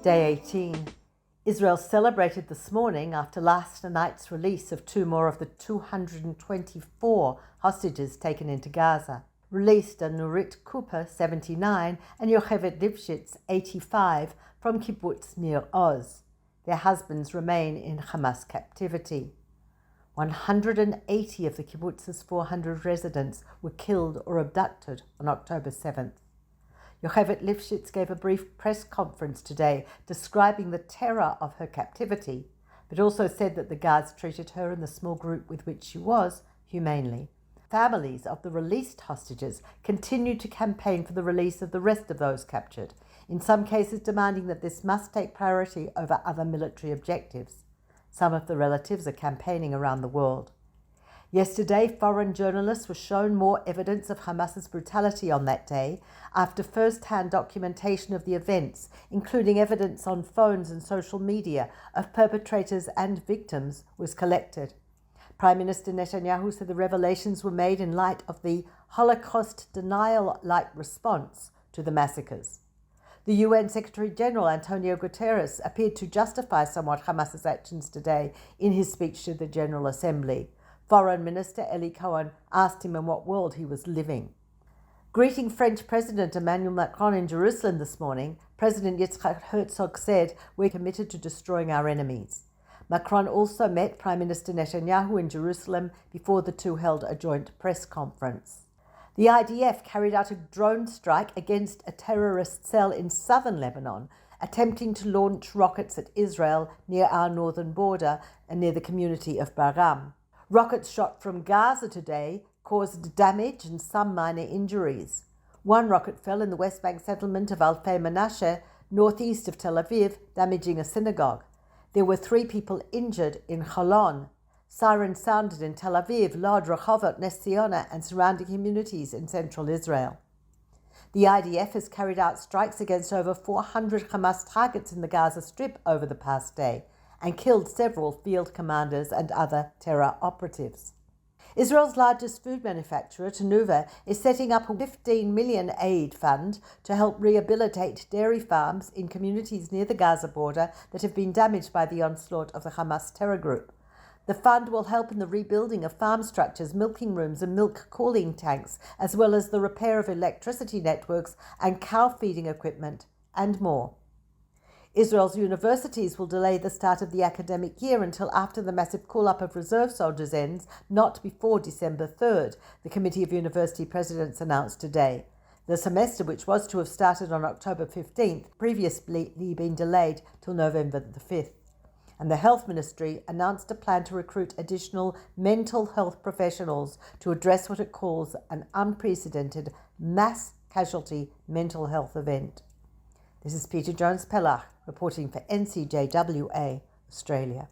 Day 18. Israel celebrated this morning after last night's release of two more of the 224 hostages taken into Gaza. Released are Nurit Cooper, 79, and Yocheved Lifshitz, 85, from Kibbutz Nir Oz. Their husbands remain in Hamas captivity. 180 of the kibbutz's 400 residents were killed or abducted on October 7th. Yocheved Lifshitz gave a brief press conference today describing the terror of her captivity, but also said that the guards treated her and the small group with which she was humanely. Families of the released hostages continue to campaign for the release of the rest of those captured, in some cases demanding that this must take priority over other military objectives. Some of the relatives are campaigning around the world. Yesterday, foreign journalists were shown more evidence of Hamas's brutality on that day after first-hand documentation of the events, including evidence on phones and social media of perpetrators and victims, was collected. Prime Minister Netanyahu said the revelations were made in light of the Holocaust denial-like response to the massacres. The UN Secretary-General Antonio Guterres appeared to justify somewhat Hamas's actions today in his speech to the General Assembly. Foreign Minister Eli Cohen asked him in what world he was living. Greeting French President Emmanuel Macron in Jerusalem this morning, President Yitzhak Herzog said, "We're committed to destroying our enemies." Macron also met Prime Minister Netanyahu in Jerusalem before the two held a joint press conference. The IDF carried out a drone strike against a terrorist cell in southern Lebanon, attempting to launch rockets at Israel near our northern border and near the community of Baram. Rockets shot from Gaza today caused damage and some minor injuries. One rocket fell in the West Bank settlement of Alfei Menashe, northeast of Tel Aviv, damaging a synagogue. There were 3 people injured in Holon. Sirens sounded in Tel Aviv, Lod, Rehovot, Nes Ziona, and surrounding communities in central Israel. The IDF has carried out strikes against over 400 Hamas targets in the Gaza Strip over the past day and killed several field commanders and other terror operatives. Israel's largest food manufacturer, Tenuva, is setting up a 15 million aid fund to help rehabilitate dairy farms in communities near the Gaza border that have been damaged by the onslaught of the Hamas terror group. The fund will help in the rebuilding of farm structures, milking rooms and milk cooling tanks, as well as the repair of electricity networks and cow feeding equipment, and more. Israel's universities will delay the start of the academic year until after the massive call-up of reserve soldiers ends, not before December 3rd, the Committee of University Presidents announced today. The semester, which was to have started on October 15th, previously been delayed till November the 5th. And the Health Ministry announced a plan to recruit additional mental health professionals to address what it calls an unprecedented mass casualty mental health event. This is Peter Jones-Pellach reporting for NCJWA, Australia.